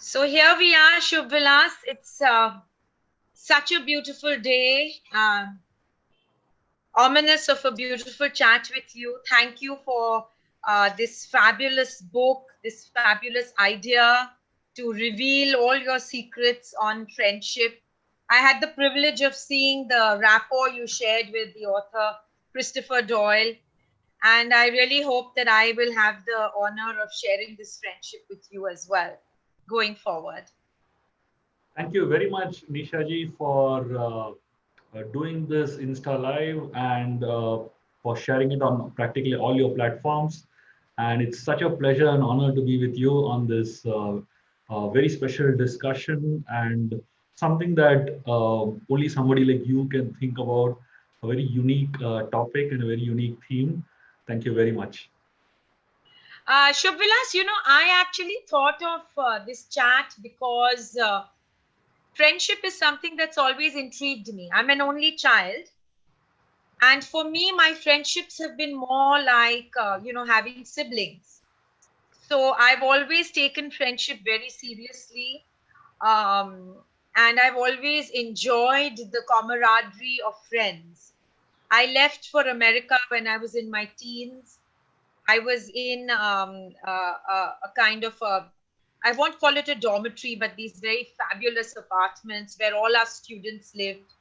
So here we are, Shubh. It's such a beautiful day, ominous of a beautiful chat with you. Thank you for this fabulous book, this fabulous idea to reveal all your secrets on friendship. I had the privilege of seeing the rapport you shared with the author, Christopher Doyle, and I really hope that I will have the honor of sharing this friendship with you as well going forward. Thank you very much, Nisha ji, for doing this Insta Live and for sharing it on practically all your platforms. And it's such a pleasure and honor to be with you on this very special discussion and something that only somebody like you can think about, a very unique topic and a very unique theme. Thank you very much. Shubvilas, I actually thought of this chat because friendship is something that's always intrigued me. I'm an only child. And for me, my friendships have been more like, having siblings. So I've always taken friendship very seriously. And I've always enjoyed the camaraderie of friends. I left for America when I was in my teens. I was in a kind of I won't call it a dormitory, but these very fabulous apartments where all our students lived.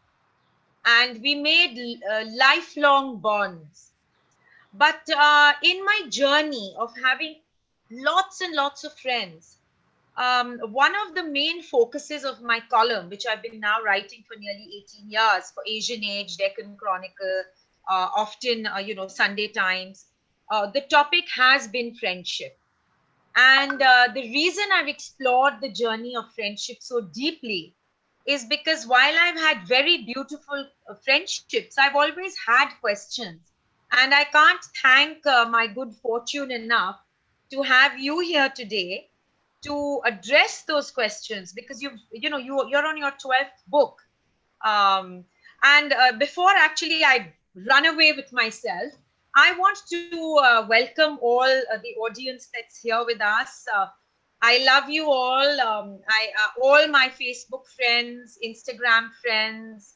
And we made lifelong bonds. But in my journey of having lots and lots of friends, one of the main focuses of my column, which I've been now writing for nearly 18 years for Asian Age, Deccan Chronicle, often, Sunday Times, the topic has been friendship. And the reason I've explored the journey of friendship so deeply is because while I've had very beautiful friendships, I've always had questions. And I can't thank my good fortune enough to have you here today to address those questions because you're on your 12th book. Um, and before actually I run away with myself, I want to welcome all the audience that's here with us. I love you all. All my Facebook friends, Instagram friends,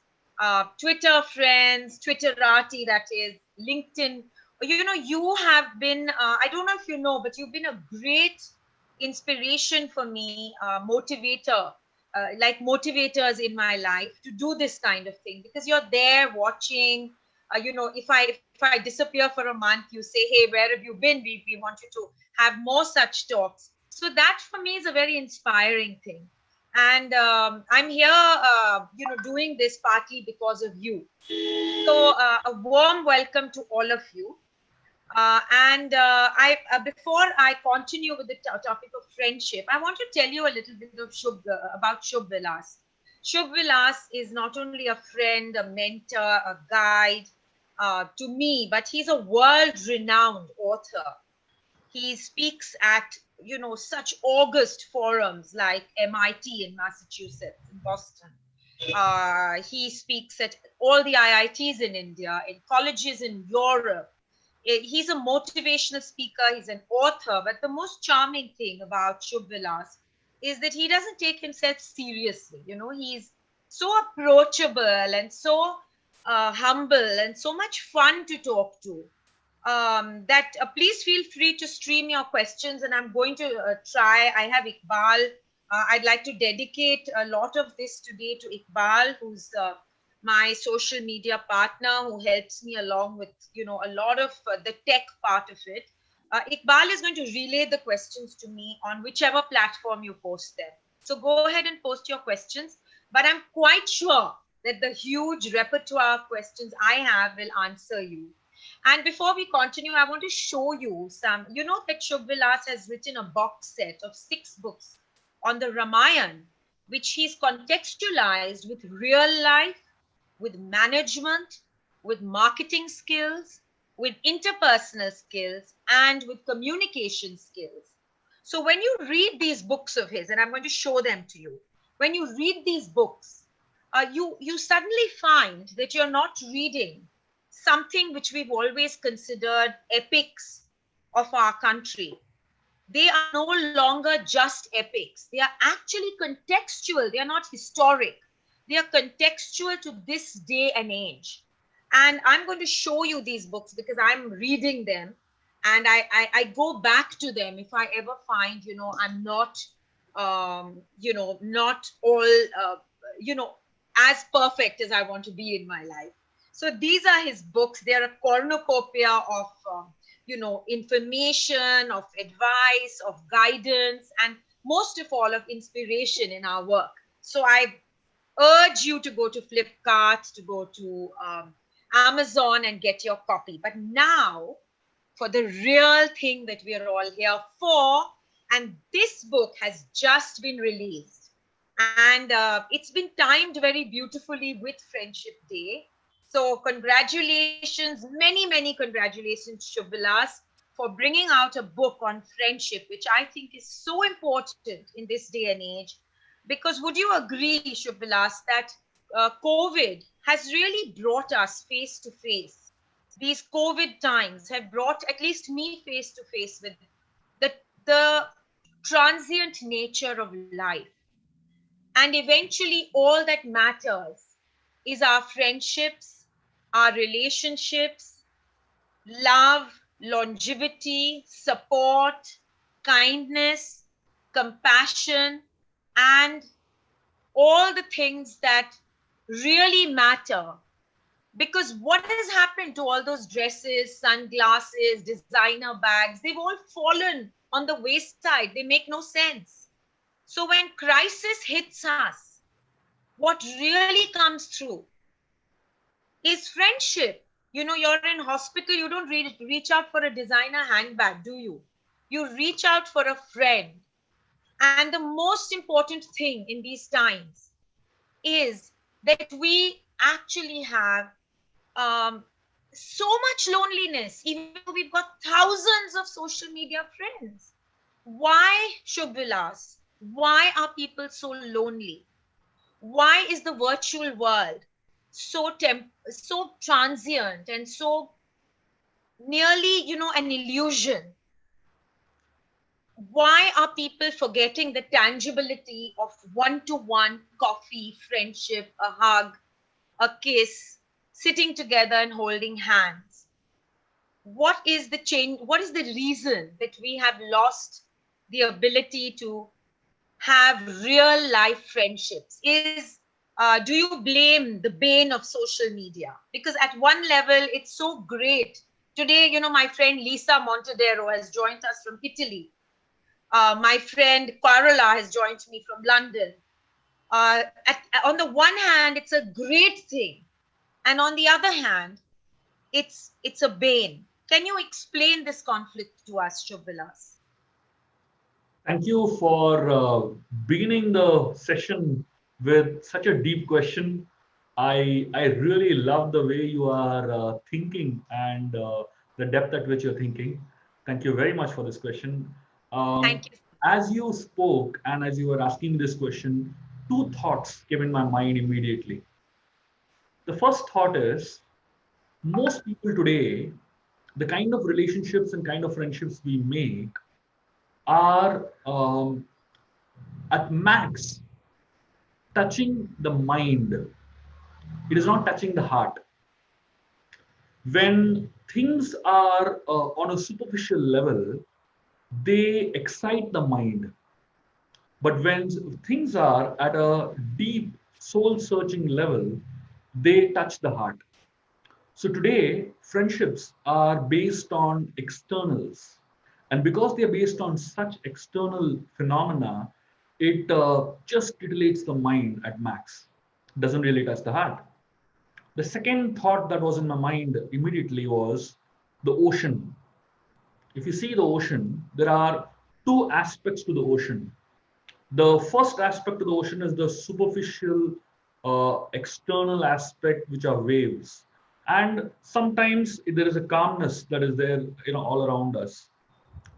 Twitter friends, Twitterati, that is, LinkedIn. You have been, I don't know if you know, but you've been a great inspiration for me, motivator, like motivators in my life to do this kind of thing because you're there watching. If I disappear for a month, you say, "Hey, where have you been? We want you to have more such talks." So that for me is a very inspiring thing, and I'm here, doing this partly because of you. So a warm welcome to all of you. And I before I continue with the topic of friendship, I want to tell you a little bit of about Shubh Vilas. Shubh Vilas is not only a friend, a mentor, a guide to me, but he's a world-renowned author. He speaks at such august forums like MIT in Massachusetts, in Boston. He speaks at all the IITs in India, in colleges in Europe. He's a motivational speaker, he's an author, but the most charming thing about Shubh Vilas is that he doesn't take himself seriously. He's so approachable and so humble and so much fun to talk to. That please feel free to stream your questions, and I'm going to try. I have Iqbal. I'd like to dedicate a lot of this today to Iqbal, who's my social media partner, who helps me along with a lot of the tech part of it. Iqbal is going to relay the questions to me on whichever platform you post them. So go ahead and post your questions. But I'm quite sure that the huge repertoire of questions I have will answer you. And before we continue, I want to show you some. You know that Shubh Vilas has written a box set of 6 books on the Ramayana, which he's contextualized with real life, with management, with marketing skills, with interpersonal skills, and with communication skills. So when you read these books of his, and I'm going to show them to you, when you read these books, you suddenly find that you're not reading something which we've always considered epics of our country. They are no longer just epics. They are actually contextual. They are not historic. They are contextual to this day and age. And I'm going to show you these books because I'm reading them, and I go back to them if I ever find, I'm not, not all, you know, as perfect as I want to be in my life. So these are his books. They're a cornucopia of, information, of advice, of guidance, and most of all of inspiration in our work. So I urge you to go to Flipkart, to go to Amazon and get your copy. But now, for the real thing that we are all here for, and this book has just been released. And it's been timed very beautifully with Friendship Day. So, congratulations, many, many congratulations, Shubhalas, for bringing out a book on friendship, which I think is so important in this day and age. Because would you agree, Shubhalas, that COVID has really brought us face to face? These COVID times have brought at least me face to face with the, the transient nature of life. And eventually, all that matters is our friendships, our relationships, love, longevity, support, kindness, compassion, and all the things that really matter. Because what has happened to all those dresses, sunglasses, designer bags? They've all fallen on the wayside. They make no sense. So when crisis hits us, what really comes through is friendship. You're in hospital, you don't reach out for a designer handbag, do you? You reach out for a friend. And the most important thing in these times is that we actually have um, so much loneliness, even though we've got thousands of social media friends. Why, Shubhilas? Why are people so lonely? Why is the virtual world so transient and so nearly, an illusion? Why are people forgetting the tangibility of one-to-one coffee, friendship, a hug, a kiss, sitting together and holding hands? What is the change? What is the reason that we have lost the ability to have real life friendships? Do you blame the bane of social media? Because at one level it's so great. Today, my friend Lisa Montedero has joined us from Italy. My friend Carola has joined me from London. On the one hand, it's a great thing, and on the other hand, it's a bane. Can you explain this conflict to us, Shubhalas? Thank you for beginning the session with such a deep question. I really love the way you are thinking and the depth at which you're thinking. Thank you very much for this question. Um, Thank you. as you spoke and as you were asking this question, two thoughts came in my mind immediately. The first thought is most people today, the kind of relationships and kind of friendships we make are at max touching the mind. It is not touching the heart. When things are on a superficial level, they excite the mind. But when things are at a deep soul searching level, they touch the heart. So today, friendships are based on externals. And because they are based on such external phenomena, it just titillates the mind at max. Doesn't really touch the heart. The second thought that was in my mind immediately was the ocean. If you see the ocean, there are two aspects to the ocean. The first aspect of the ocean is the superficial, external aspect, which are waves. And sometimes there is a calmness that is there, all around us.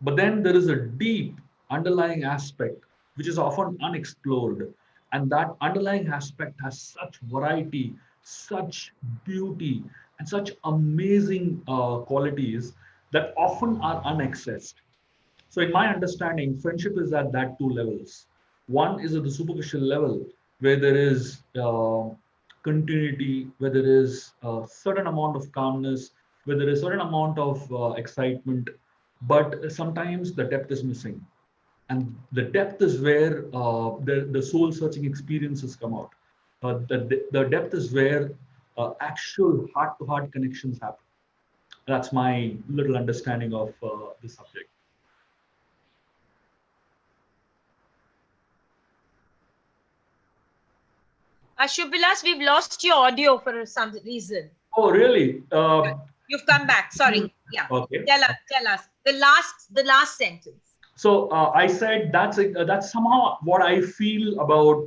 But then there is a deep underlying aspect which is often unexplored. And that underlying aspect has such variety, such beauty, and such amazing qualities that often are unaccessed. So, in my understanding, friendship is at that two levels. One is at the superficial level, where there is continuity, where there is a certain amount of calmness, where there is a certain amount of excitement, but sometimes the depth is missing. And the depth is where the soul searching experiences come out. The depth is where actual heart to heart connections happen. That's my little understanding of the subject. Shubvilas, we've lost your audio for some reason. Oh, really? You've come back. Sorry. Yeah. Okay. Tell us the last sentence. So I said that's somehow what I feel about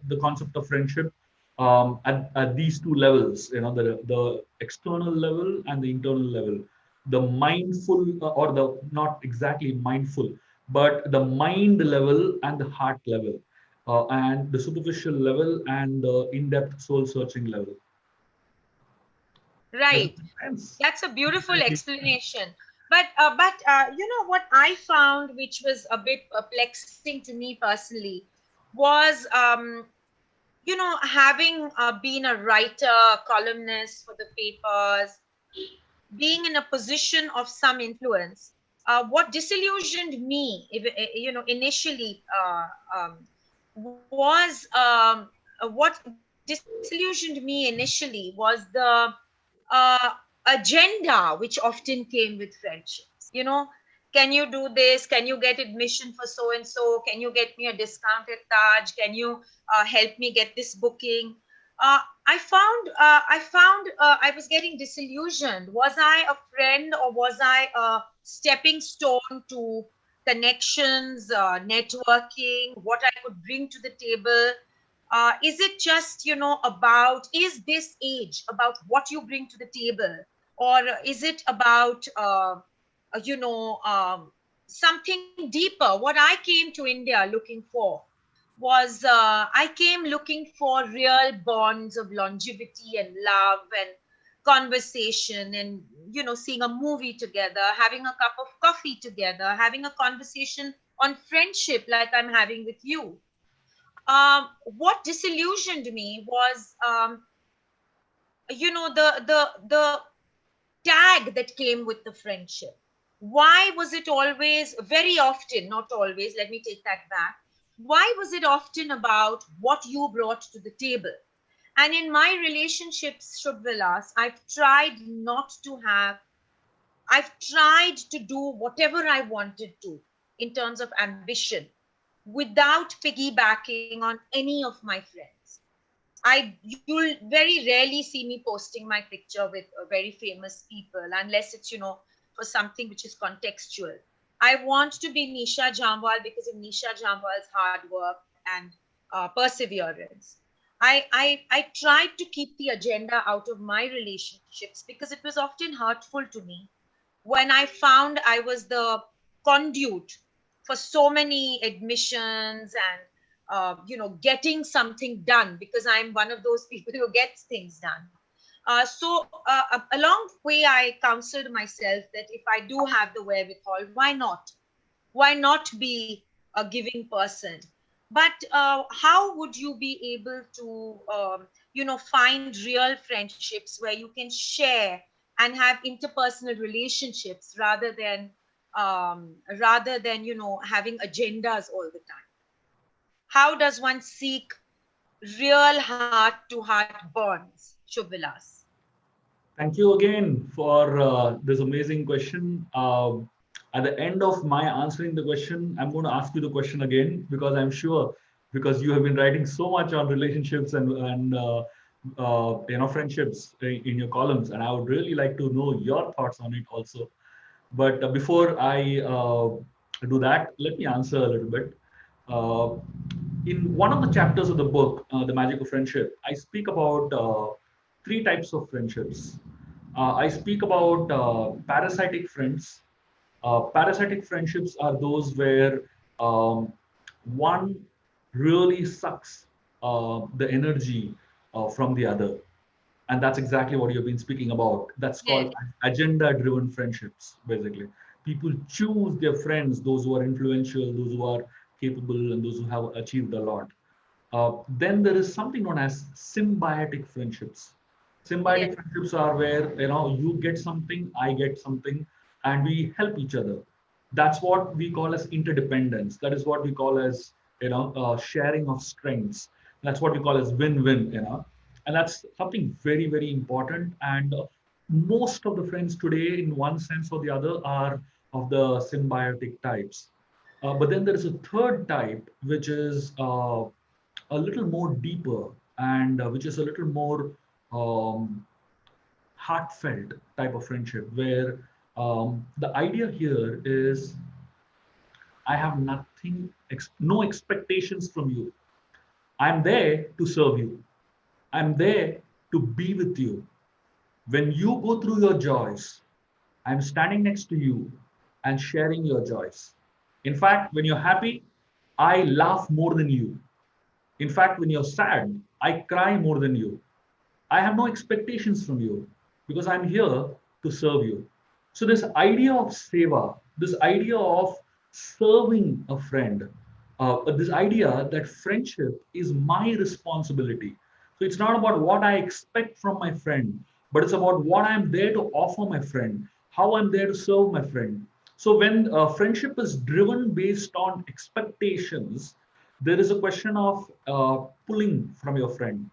the concept of friendship at these two levels. You know, the external level and the internal level. The mindful or the not exactly mindful, but the mind level and the heart level, and the superficial level and the in-depth soul searching level. Does it Right. make sense? That's a beautiful explanation. But what I found, which was a bit perplexing to me personally, was having been a writer, columnist for the papers, being in a position of some influence. What disillusioned me, initially, was what disillusioned me initially was the uh, agenda which often came with friendships. Can you do this? Can you get admission for so and so? Can you get me a discount at Taj? Can you help me get this booking? I was getting disillusioned. Was I a friend, or was I a stepping stone to connections, networking, what I could bring to the table? Is it just, is this age about what you bring to the table? Or is it about, you know, um, something deeper? What I came to India looking for was, I came looking for real bonds of longevity and love and conversation, and, seeing a movie together, having a cup of coffee together, having a conversation on friendship like I'm having with you. What disillusioned me was, the tag that came with the friendship. Why was it always, very often, not always, let me take that back. Why was it often about what you brought to the table? And in my relationships, Shubvilas, I've tried to do whatever I wanted to in terms of ambition without piggybacking on any of my friends. You'll very rarely see me posting my picture with very famous people, unless it's, for something which is contextual. I want to be Nisha JamVwal because of Nisha JamVwal's hard work and perseverance. I tried to keep the agenda out of my relationships because it was often hurtful to me when I found I was the conduit for so many admissions and getting something done, because I'm one of those people who gets things done. Along the way, I counseled myself that if I do have the wherewithal, why not? Why not be a giving person? But how would you be able to, find real friendships where you can share and have interpersonal relationships rather than having agendas all the time? How does one seek real heart to heart bonds, Shubvilas? Thank you again for this amazing question. At the end of my answering the question, I'm going to ask you the question again because I'm sure because you have been writing so much on relationships and friendships in your columns, and I would really like to know your thoughts on it also. But before I do that, let me answer a little bit. Uh, in one of the chapters of the book, The Magic of Friendship, I speak about three types of friendships. I speak about parasitic friends. Parasitic friendships are those where um, one really sucks the energy from the other. And that's exactly what you've been speaking about. That's Yes. called agenda driven friendships, basically. People choose their friends, those who are influential, those who are capable, and those who have achieved a lot. Then there is something known as symbiotic friendships. Yes. Symbiotic friendships are where you get something, I get something, and we help each other. That's what we call as interdependence. That is what we call as sharing of strengths. That's what we call as win-win. And that's something very very important. And most of the friends today, in one sense or the other, are of the symbiotic types. But then there is a third type, which is a little more deeper and which is a little more um, heartfelt type of friendship, where the idea here is I have nothing, no expectations from you. I'm there to serve you. I'm there to be with you. When you go through your joys, I'm standing next to you and sharing your joys. In fact, when you're happy, I laugh more than you. In fact, when you're sad, I cry more than you. I have no expectations from you because I'm here to serve you. So, this idea of seva, this idea of serving a friend, this idea that friendship is my responsibility. So, it's not about what I expect from my friend, but it's about what I'm there to offer my friend, how I'm there to serve my friend. So, when friendship is driven based on expectations, there is a question of pulling from your friend.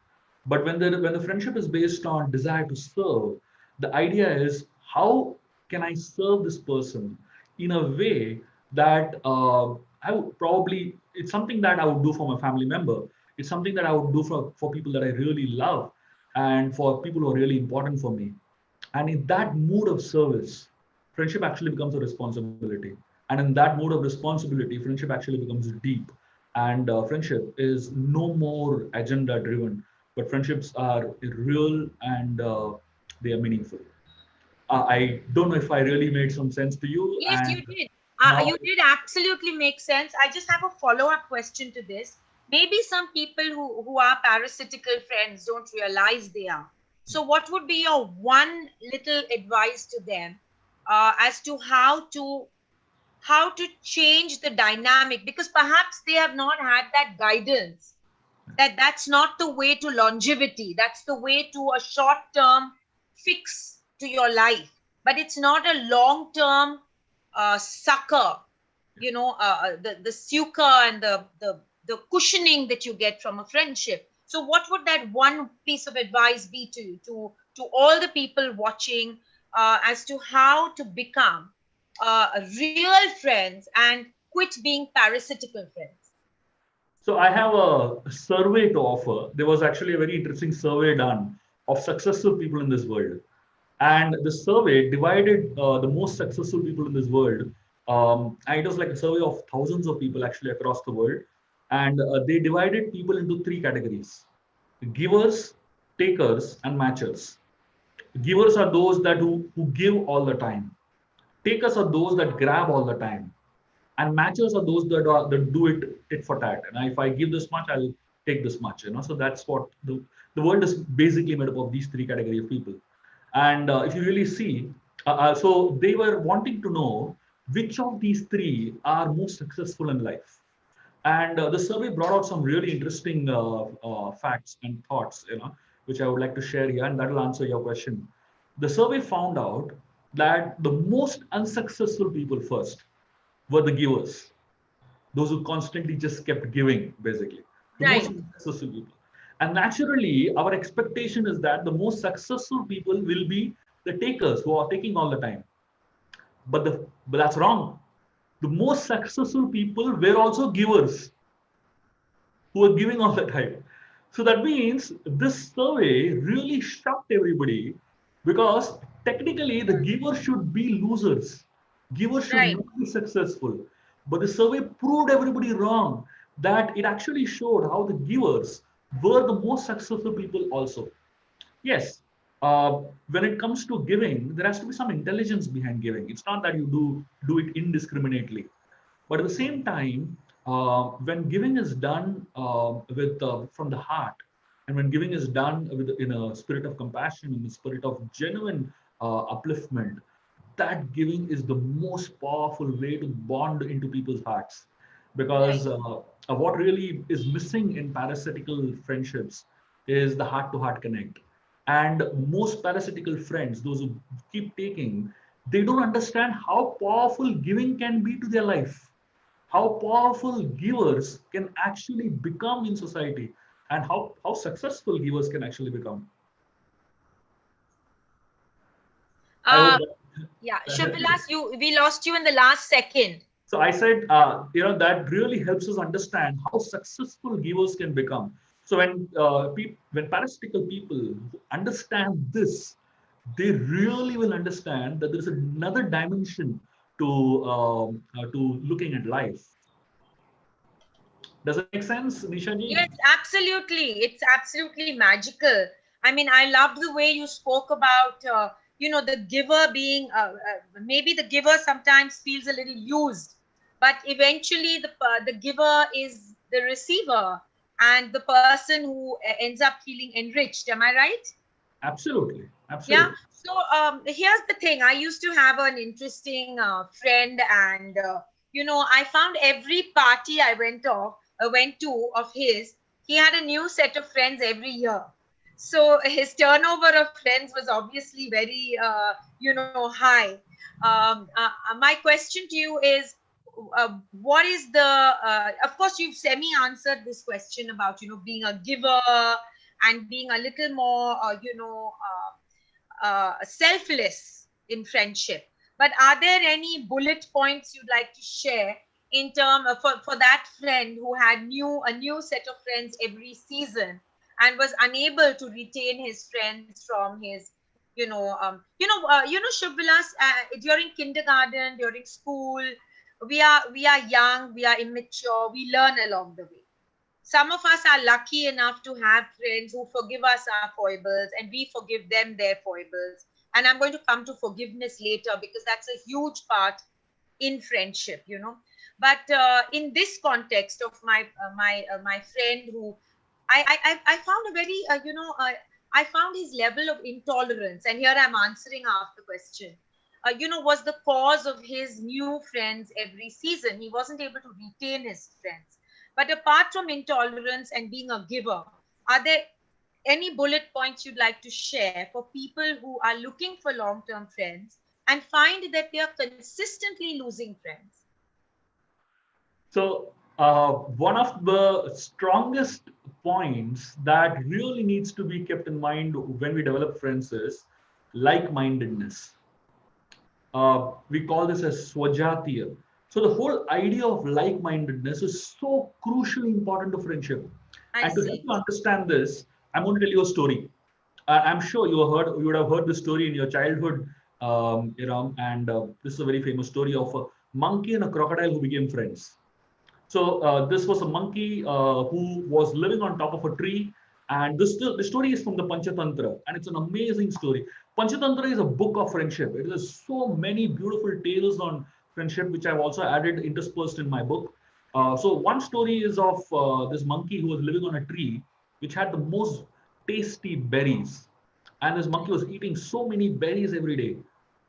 But when the friendship is based on desire to serve, the idea is how can I serve this person in a way that I would probably, it's something that I would do for my family member. It's something that I would do for people that I really love and for people who are really important for me. And in that mood of service, friendship actually becomes a responsibility. And in that mood of responsibility, friendship actually becomes deep. And friendship is no more agenda driven, but friendships are real and they are meaningful. I don't know if I really made some sense to you. Yes, And you did. now, You did absolutely make sense. I just have a follow-up question to this. Maybe some people who are parasitical friends don't realize they are. So, what would be your one little advice to them as to how to change the dynamic? Because perhaps they have not had that guidance, that that's not the way to longevity, that's the way to a short term fix to your life, but it's not a long term sucker, the succor and the cushioning that you get from a friendship. So what would that one piece of advice be to you, to all the people watching, as to how to become real friends and quit being parasitical friends? so I have a survey to offer. There was actually a very interesting survey done of successful people in this world. And the survey divided the most successful people in this world. And it was like a survey of thousands of people actually across the world. And they divided people into three categories: givers, takers, and matchers. Givers are those who give all the time. Takers are those that grab all the time, and matchers are those that do it tit for tat. And if I give this much, I'll take this much. So that's what the world is basically made up of, these three category of people. And if you really see, so they were wanting to know which of these three are most successful in life. And the survey brought out some really interesting facts and thoughts, which I would like to share here, and that will answer your question. The survey found out that the most unsuccessful people first were the givers, those who constantly just kept giving, basically. The most Right. successful people. And naturally, our expectation is that the most successful people will be the takers who are taking all the time. But that's wrong. The most successful people were also givers who are giving all the time. So that means this survey really shocked everybody, because technically the givers should be losers. Givers should Right. not be successful. But the survey proved everybody wrong, that it actually showed how the givers were the most successful people also. Yes, when it comes to giving, there has to be some intelligence behind giving. It's not that you do it indiscriminately. But at the same time, when giving is done with from the heart, and when giving is done in a spirit of compassion, in a spirit of genuine upliftment, that giving is the most powerful way to bond into people's hearts. Right. Because what really is missing in parasitical friendships is the heart to heart connect. And most parasitical friends, those who keep taking, they don't understand how powerful giving can be to their life, how powerful givers can actually become in society, and how successful givers can actually become. I hope Uh, yeah, that. Shubvilas, we lost you in the last second. So I said, that really helps us understand how successful givers can become. So when parasitical people understand this, they really will understand that there is another dimension to looking at life. Does it make sense, Nisha ji? Yes, absolutely. It's absolutely magical. I mean, I loved the way you spoke about, the giver being, maybe the giver sometimes feels a little used, but eventually the giver is the receiver and the person who ends up feeling enriched. Am I right? Absolutely, Yeah. absolutely. So here's the thing. I used to have an interesting friend, and I found every party went to of his, he had a new set of friends every year. So his turnover of friends was obviously very, high. My question to you is, what is the? Of course, you've semi-answered this question about being a giver and being a little more, selfless in friendship. But are there any bullet points you'd like to share in term of, for that friend who had a new set of friends every season and was unable to retain his friends from his, Shubvilas, during kindergarten, during school, we are young, we are immature, we learn along the way. Some of us are lucky enough to have friends who forgive us our foibles and we forgive them their foibles. And I'm going to come to forgiveness later because that's a huge part in friendship. But in this context of my friend who I found a very, I found his level of intolerance, and here I'm answering half the question. Was the cause of his new friends every season. He wasn't able to retain his friends. But apart from intolerance and being a giver, are there any bullet points you'd like to share for people who are looking for long term friends and find that they are consistently losing friends? So one of the strongest points that really needs to be kept in mind when we develop friends is like-mindedness. We call this as swajatiya. So the whole idea of like-mindedness is so crucially important to friendship. I And to help see. you understand this, I'm going to tell you a story. I'm sure you would have heard this story in your childhood, and this is a very famous story of a monkey and a crocodile who became friends. So this was a monkey who was living on top of a tree, and the story is from the Panchatantra, and it's an amazing story. Panchatantra is a book of friendship. It has so many beautiful tales on friendship, which I've also added interspersed in my book. So one story is of this monkey who was living on a tree, which had the most tasty berries, and this monkey was eating so many berries every day.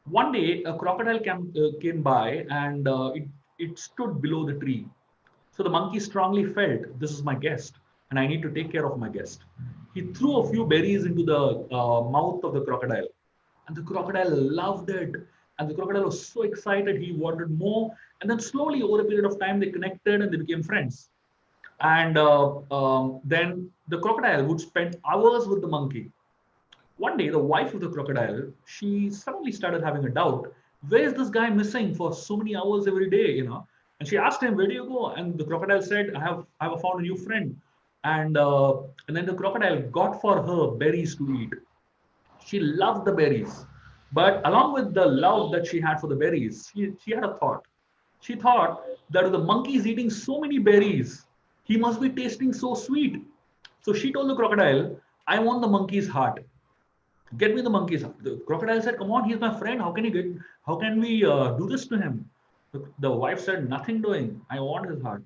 One day, a crocodile came by, and it stood below the tree. So the monkey strongly felt, this is my guest, and I need to take care of my guest. He threw a few berries into the mouth of the crocodile, and the crocodile loved it. And the crocodile was so excited, he wanted more. And then slowly, over a period of time, they connected and they became friends. And then the crocodile would spend hours with the monkey. One day, the wife of the crocodile, she suddenly started having a doubt. Where is this guy missing for so many hours every day? And she asked him, "Where do you go?" And the crocodile said, "I have found a new friend." And then the crocodile got for her berries to eat. She loved the berries, but along with the love that she had for the berries, she had a thought. She thought that if the monkey is eating so many berries, he must be tasting so sweet. So she told the crocodile, "I want the monkey's heart. Get me the monkey's heart." The crocodile said, "Come on, he's my friend. How can we do this to him?" The wife said, "Nothing doing. I want his heart."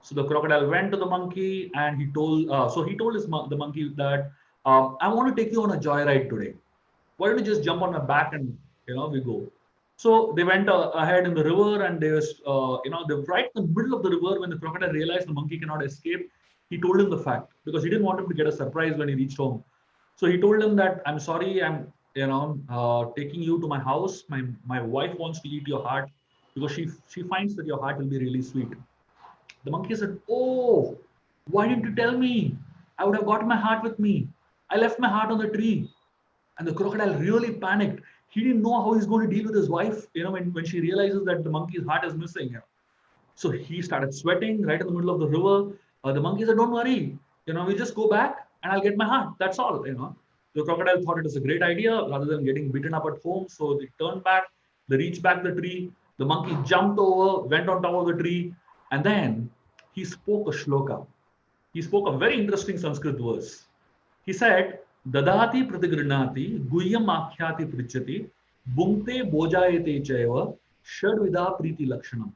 So the crocodile went to the monkey and he told the monkey that, "I want to take you on a joyride today. Why don't you just jump on my back and we go?" So they went ahead in the river, and they was, they were right in the middle of the river when the crocodile realized the monkey cannot escape. He told him the fact because he didn't want him to get a surprise when he reached home. So he told him that I'm sorry, I'm taking you to my house. My wife wants to eat your heart because she finds that your heart will be really sweet. The monkey said, "Oh, why didn't you tell me? I would have got my heart with me. I left my heart on the tree." And the crocodile really panicked. He didn't know how he's going to deal with his wife, when she realizes that the monkey's heart is missing. So he started sweating right in the middle of the river. The monkey said, "Don't worry, we'll just go back and I'll get my heart. That's all. The crocodile thought it was a great idea rather than getting beaten up at home. So they turned back, they reached back the tree. The monkey jumped over, went on top of the tree, and then he spoke a shloka. He spoke a very interesting Sanskrit verse. He said, Dadati pratigrinati guhyam akhyati prichati bhungte bojayate chaiva shadvida priti lakshanam.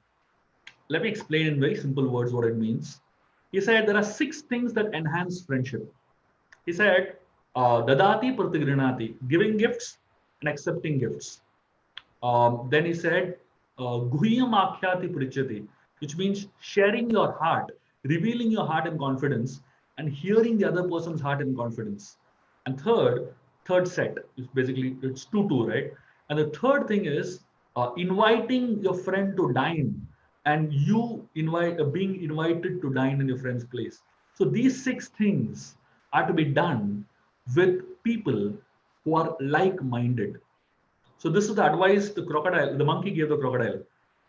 Let me explain in very simple words what it means. He said there are 6 things that enhance friendship. He said, Dadati pratigrinati, giving gifts and accepting gifts. Then he said, Guhyam akhyati prichati, which means sharing your heart, revealing your heart in confidence, and hearing the other person's heart in confidence. And third set is basically it's 2-2, right? And the third thing is inviting your friend to dine, and you being invited to dine in your friend's place. So these 6 things are to be done with people who are like-minded. So this is the advice the monkey gave the crocodile.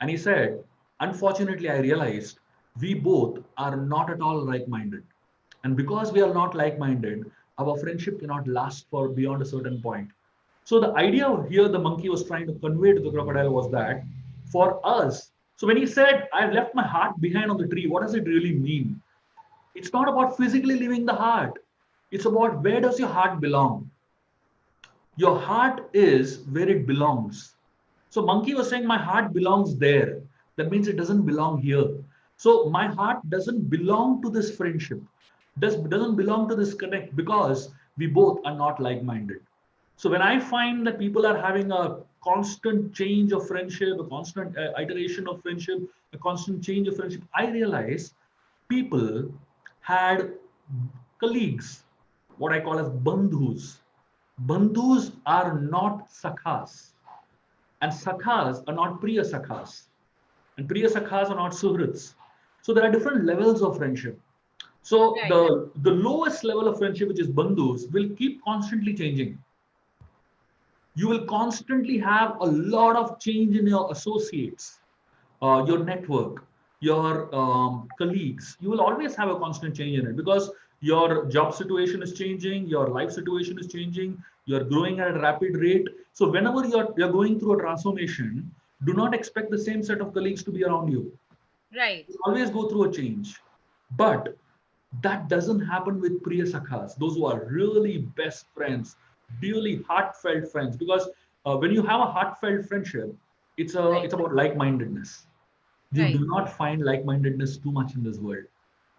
And he said, unfortunately, I realized we both are not at all like-minded. And because we are not like-minded, our friendship cannot last for beyond a certain point. So the idea here the monkey was trying to convey to the crocodile was that for us, so when he said, I've left my heart behind on the tree, what does it really mean? It's not about physically leaving the heart. It's about where does your heart belong? Your heart is where it belongs. So monkey was saying my heart belongs there. That means it doesn't belong here. So my heart doesn't belong to this friendship. Doesn't belong to this connect because we both are not like-minded. So when I find that people are having a constant change of friendship, a constant iteration of friendship, a constant change of friendship, I realize people had colleagues, what I call as bandhus. Bandhus are not sakhas, and sakhas are not priya sakhas, and priya sakhas are not suhrits. So there are different levels of friendship. So Right. the lowest level of friendship, which is bandhus, will keep constantly changing. You will constantly have a lot of change in your associates, your network, your colleagues. You will always have a constant change in it because your job situation is changing, your life situation is changing, you're growing at a rapid rate. So whenever you're going through a transformation, do not expect the same set of colleagues to be around you. Right. You always go through a change. But that doesn't happen with Priya Sakhas, those who are really best friends, really heartfelt friends. Because when you have a heartfelt friendship, Right. it's about like-mindedness. You Right. do not find like-mindedness too much in this world,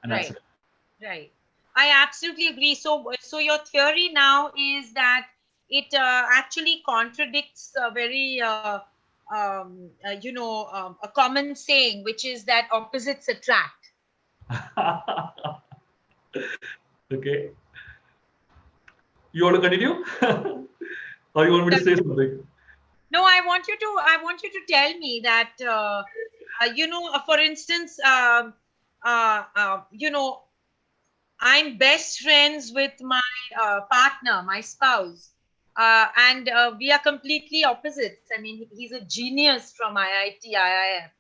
and that's Right. it. Right. I absolutely agree. So your theory now is that it actually contradicts a very, a common saying, which is that opposites attract. Okay, you want to continue, or you want me to say something? No, I want you to tell me that, for instance, I'm best friends with my partner, my spouse, and we are completely opposites. I mean, he's a genius from IIT, IIM,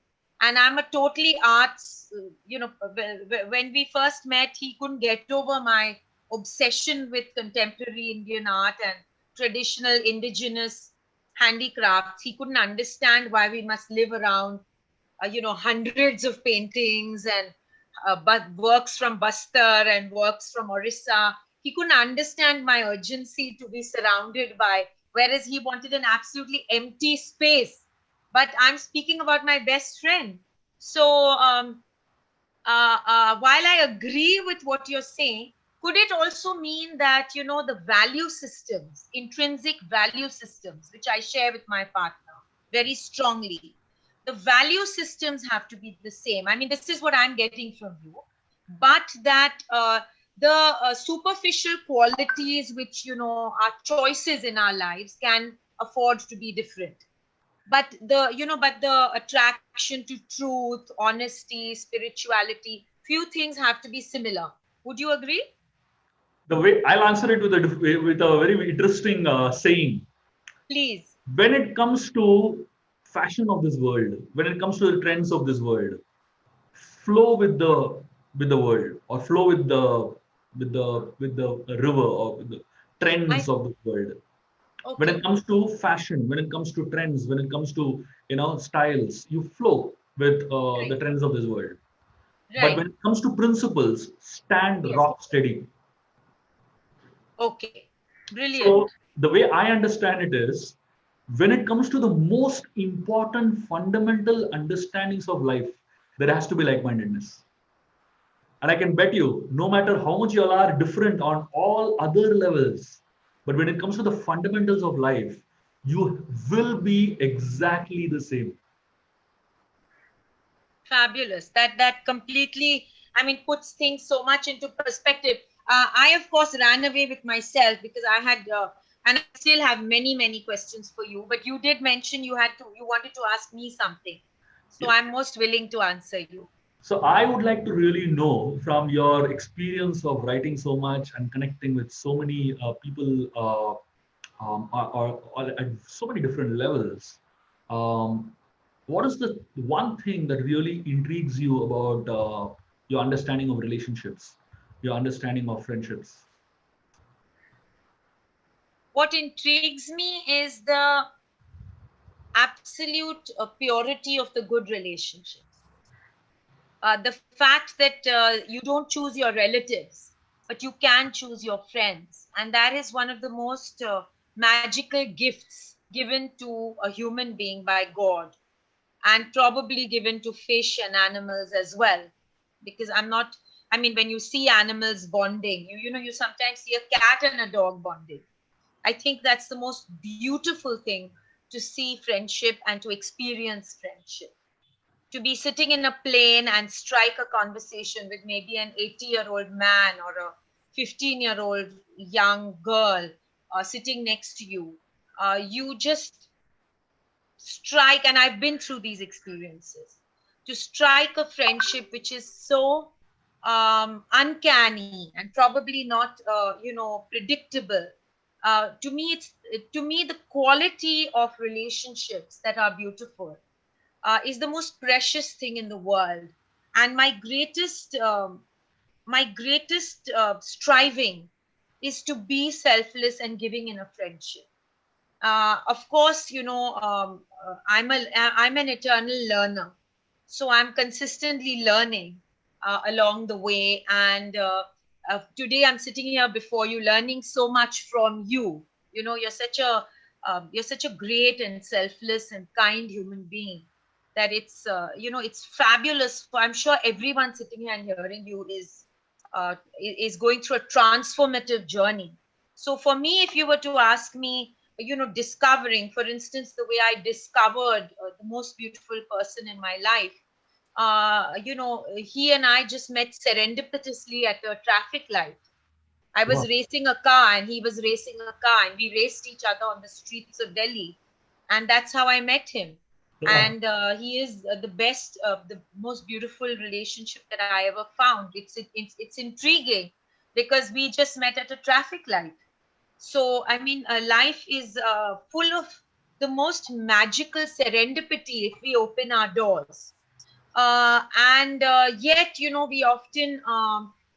and I'm a totally arts. When we first met, he couldn't get over my obsession with contemporary Indian art and traditional indigenous handicrafts. He couldn't understand why we must live around, hundreds of paintings and but works from Bastar and works from Orissa. He couldn't understand my urgency to be surrounded by, whereas he wanted an absolutely empty space. But I'm speaking about my best friend. So while I agree with what you're saying, could it also mean that, the value systems, intrinsic value systems, which I share with my partner, very strongly. The value systems have to be the same. I mean, this is what I'm getting from you. But that the superficial qualities which, are choices in our lives can afford to be different. But the attraction to truth, honesty, spirituality, few things have to be similar. Would you agree? The way I'll answer it with a very interesting saying. Please. When it comes to fashion of this world, when it comes to the trends of this world, flow with the world, or flow with the river, or with the trends I of the world. When it Okay. comes to fashion, when it comes to trends, when it comes to styles, you flow with the Right. trends of this world. But Right. when it comes to principles, stand Yes. rock steady. Okay. Brilliant. So the way I understand it is, when it comes to the most important fundamental understandings of life, there has to be like-mindedness. And I can bet you, no matter how much you all are different on all other levels, but when it comes to the fundamentals of life, you will be exactly the same. Fabulous. That completely, I mean, puts things so much into perspective. I of course ran away with myself because I had, and I still have many questions for you. But you did mention you wanted to ask me something, so Yeah. I'm most willing to answer you. So I would like to really know from your experience of writing so much and connecting with so many people or at so many different levels. Um, what is the one thing that really intrigues you about your understanding of relationships, your understanding of friendships? What intrigues me is the absolute purity of the good relationships. The fact that you don't choose your relatives, but you can choose your friends. And that is one of the most magical gifts given to a human being by God, and probably given to fish and animals as well. Because I mean, when you see animals bonding, you sometimes see a cat and a dog bonding. I think that's the most beautiful thing, to see friendship and to experience friendship, to be sitting in a plane and strike a conversation with maybe an 80-year-old man or a 15-year-old young girl sitting next to you. You just strike, and I've been through these experiences, to strike a friendship which is so uncanny and probably not, predictable. To me, the quality of relationships that are beautiful is the most precious thing in the world. And my greatest striving is to be selfless and giving in a friendship. Of course, I'm an eternal learner, so I'm consistently learning along the way. And today I'm sitting here before you, learning so much from you. You're such a great and selfless and kind human being, that it's fabulous. I'm sure everyone sitting here and hearing you is going through a transformative journey. So for me, if you were to ask me, discovering, for instance, the way I discovered the most beautiful person in my life, he and I just met serendipitously at a traffic light. I was Wow. racing a car and he was racing a car, and we raced each other on the streets of Delhi. And that's how I met him. Yeah. And he is the most beautiful relationship that I ever found. It's intriguing because we just met at a traffic light. So, I mean, life is full of the most magical serendipity if we open our doors. And yet, we often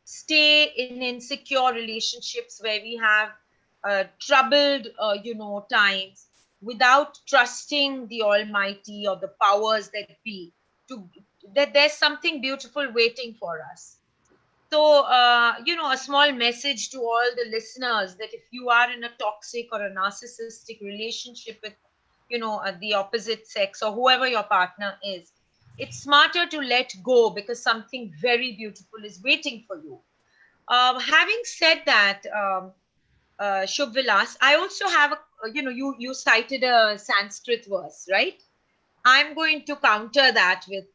stay in insecure relationships where we have troubled, times, without trusting the Almighty or the powers that be, to that there's something beautiful waiting for us. So, a small message to all the listeners, that if you are in a toxic or a narcissistic relationship with, the opposite sex or whoever your partner is, it's smarter to let go, because something very beautiful is waiting for you. Having said that, Shubh Vilas, I also have you cited a Sanskrit verse, right? I'm going to counter that with,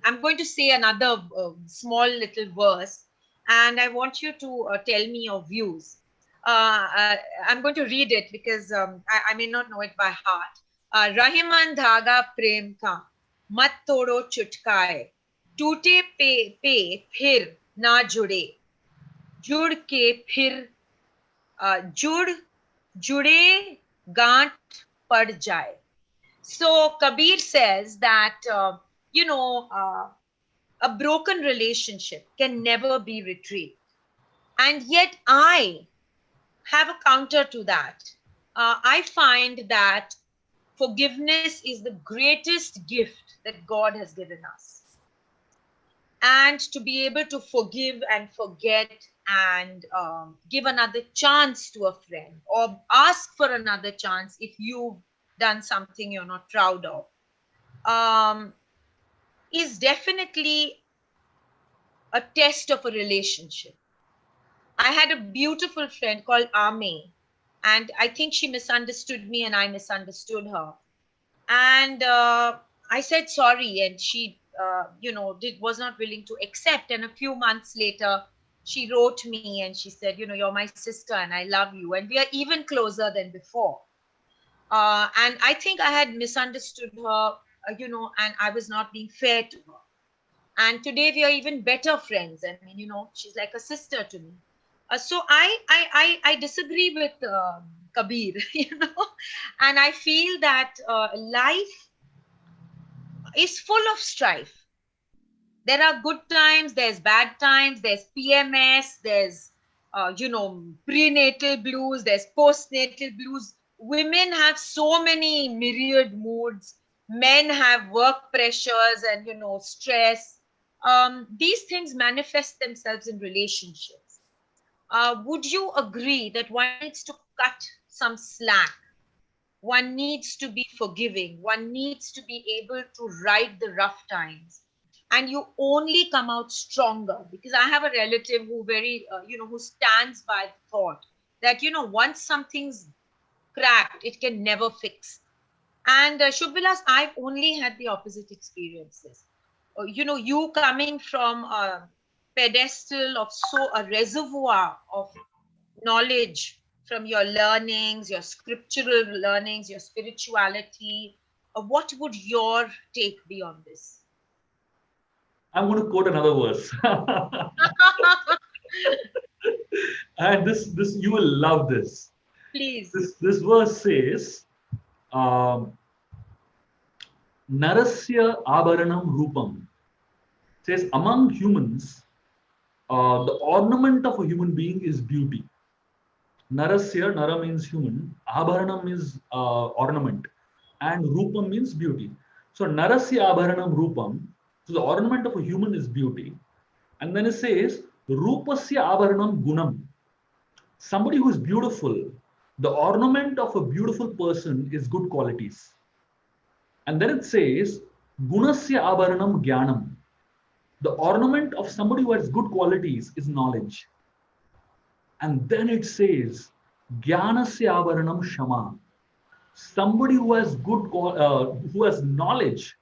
I'm going to say another small little verse, and I want you to tell me your views. Uh, uh, I'm going to read it because I may not know it by heart. Rahiman dhaga prem ka, mat todo chutkaye, टूटे पे फिर ना जुड़े, जुड़ के फिर जुड़ जुड़े गांठ पड़ जाए. So Kabir says that, a broken relationship can never be retrieved. And yet I have a counter to that. I find that forgiveness is the greatest gift that God has given us. And to be able to forgive and forget and give another chance to a friend or ask for another chance if you've done something you're not proud of, um, is definitely a test of a relationship. I had a beautiful friend called Ame, and I think she misunderstood me and I misunderstood her. And I said sorry, and she, was not willing to accept. And a few months later, she wrote me and she said, you're my sister and I love you, and we are even closer than before. And I think I had misunderstood her, and I was not being fair to her. And today we are even better friends. I mean, she's like a sister to me. So I disagree with Kabir, and I feel that life is full of strife. There are good times, there's bad times, there's PMS, there's prenatal blues, there's postnatal blues. Women have so many myriad moods. Men have work pressures and stress. These things manifest themselves in relationships. Would you agree that one needs to cut some slack? One needs to be forgiving. One needs to be able to ride the rough times. And you only come out stronger, because I have a relative who who stands by the thought that, once something's cracked, it can never fix. And Shubvilas, I've only had the opposite experiences. You coming from a pedestal of a reservoir of knowledge from your learnings, your scriptural learnings, your spirituality. What would your take be on this? I'm going to quote another verse. And this you will love this. Please. This verse says, um, Narasya Abharanam Rupam, says among humans, the ornament of a human being is beauty. Narasya, Nara means human, Abharanam is ornament, and Rupam means beauty. So Narasya Abharanam Rupam, so the ornament of a human is beauty. And then it says, Rupasya Abharanam Gunam. Somebody who is beautiful, the ornament of a beautiful person is good qualities. And then it says, Gunasya Abharanam Gyanam. The ornament of somebody who has good qualities is knowledge. And then it says, Jnanasya avaranam shama. Somebody who has who has knowledge.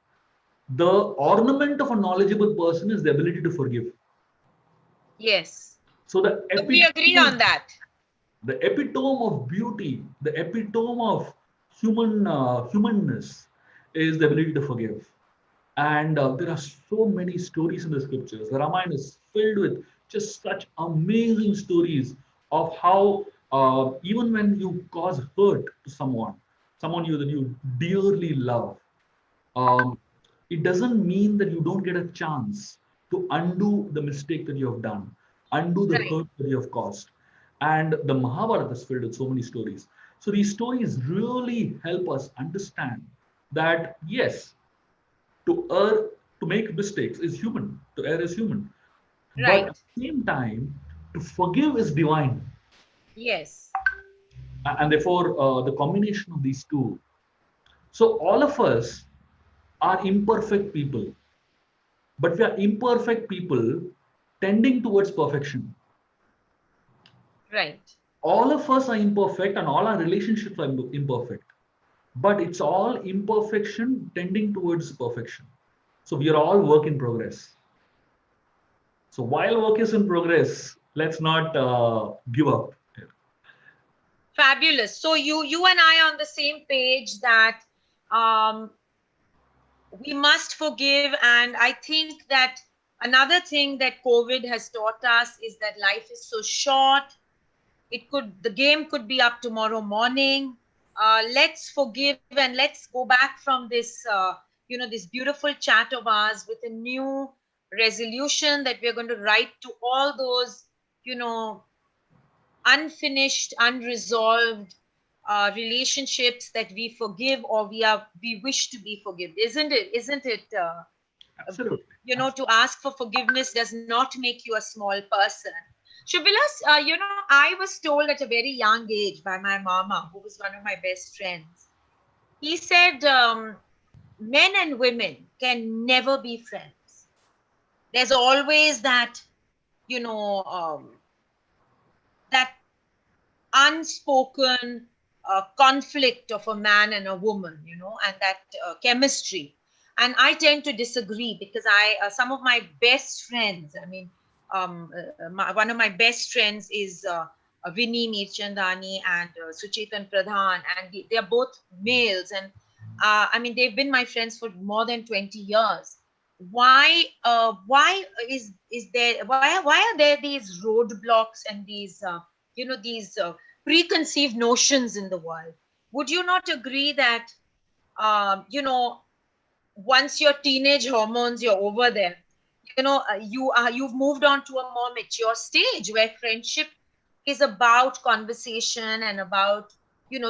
The ornament of a knowledgeable person is the ability to forgive. Yes. So So we agree on that. the epitome of beauty, the epitome of humanness, is the ability to forgive. And there are so many stories in the scriptures. The Ramayana is filled with just such amazing stories of how even when you cause hurt to someone that you dearly love, um, it doesn't mean that you don't get a chance to undo the mistake that you have done, undo the Right. hurt that you have caused. And the Mahabharata is filled with so many stories. So these stories really help us understand that yes, to err, to make mistakes is human, to err is human. But at Right. the same time, to forgive is divine. Yes. And therefore, the combination of these two. So, all of us are imperfect people, but we are imperfect people tending towards perfection. Right. All of us are imperfect, and all our relationships are imperfect. but it's all imperfection tending towards perfection. So we are all work in progress. So while work is in progress, let's not give up. Fabulous. So you and I are on the same page that um, we must forgive. And I think that another thing that COVID has taught us is that life is so short. The game could be up tomorrow morning. Let's forgive and let's go back from this, this beautiful chat of ours with a new resolution that we're going to write to all those, you know, unfinished, unresolved relationships that we forgive or we wish to be forgiven. Isn't it? Absolutely. To ask for forgiveness does not make you a small person. Shubilas, I was told at a very young age by my mama, who was one of my best friends. He said, men and women can never be friends. There's always that, you know, that unspoken conflict of a man and a woman, and that chemistry. And I tend to disagree because some of my best friends, I mean, one of my best friends is Vinny Mirchandani and Suchetan Pradhan, and they are both males. And I mean, they've been my friends for more than 20 years. Why are there these roadblocks and these preconceived notions in the world? Would you not agree that, once your teenage hormones, you're over them, you've moved on to a more mature stage where friendship is about conversation and about,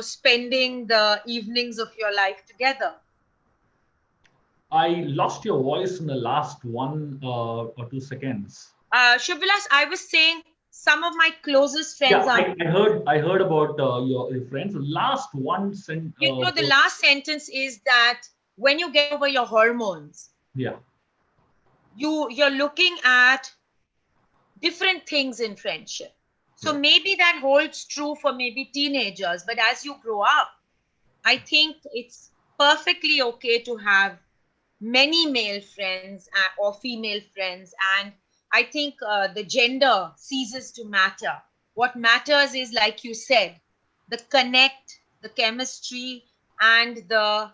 spending the evenings of your life together? I lost your voice in the last 1 or 2 seconds. Shubvilas, I was saying some of my closest friends Yeah, are, I heard about your friends. Last the last sentence is that when you get over your hormones, yeah, you're looking at different things in friendship. So right. maybe that holds true for maybe teenagers, but as you grow up, I think it's perfectly okay to have many male friends or female friends. And I think the gender ceases to matter. What matters is, like you said, the connect, the chemistry, and the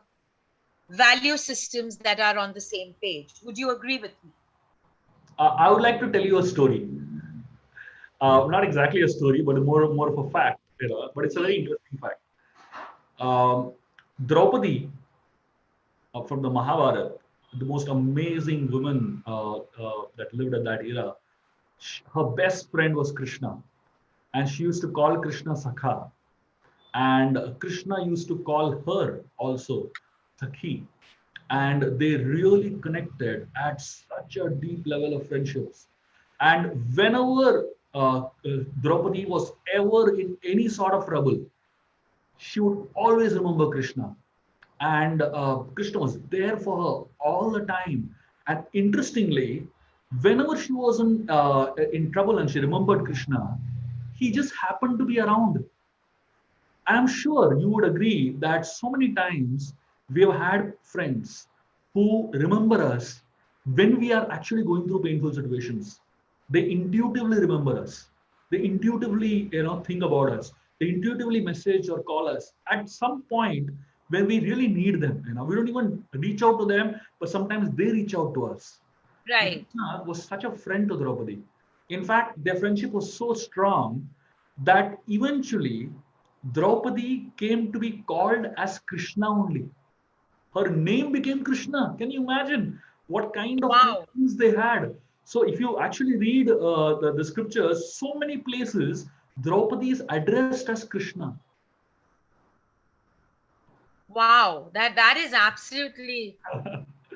value systems that are on the same page. Would you agree with me? I would like to tell you a story. Not exactly a story, but more of a fact. But it's a very interesting fact. Um, Draupadi from the Mahabharata, the most amazing woman that lived at that era. Her best friend was Krishna, and she used to call Krishna Sakha, and Krishna used to call her also Sakhi, and they really connected at such a deep level of friendships. And whenever Draupadi was ever in any sort of trouble, she would always remember Krishna. And Krishna was there for her all the time. And interestingly, whenever she was in trouble and she remembered Krishna, he just happened to be around. I'm sure you would agree that so many times we have had friends who remember us when we are actually going through painful situations. They intuitively remember us. They intuitively, think about us. They intuitively message or call us at some point when we really need them. We don't even reach out to them, but sometimes they reach out to us. And Right. Krishna was such a friend to Draupadi. In fact, their friendship was so strong that eventually Draupadi came to be called as Krishna only. Her name became Krishna. Can you imagine what kind of Wow. connections they had? So, if you actually read the scriptures, so many places Draupadi is addressed as Krishna. Wow. That is absolutely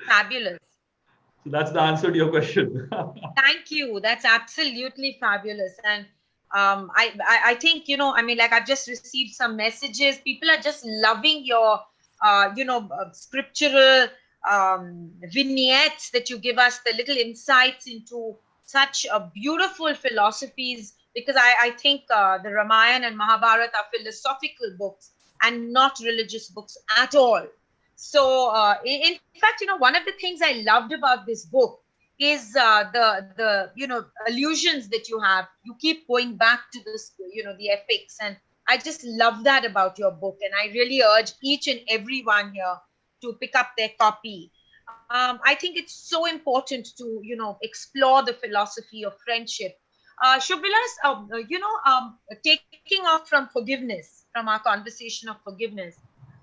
fabulous. So, that's the answer to your question. Thank you. That's absolutely fabulous. And I think, I mean, like, I've just received some messages. People are just loving your, scriptural vignettes that you give us, the little insights into such beautiful philosophies. Because I think the Ramayana and Mahabharata are philosophical books. and not religious books at all. So, in fact, one of the things I loved about this book is the allusions that you have. You keep going back to this, the epics, and I just love that about your book. And I really urge each and everyone here to pick up their copy. I think it's so important to explore the philosophy of friendship. Shubhilas, taking off from forgiveness, from our conversation of forgiveness,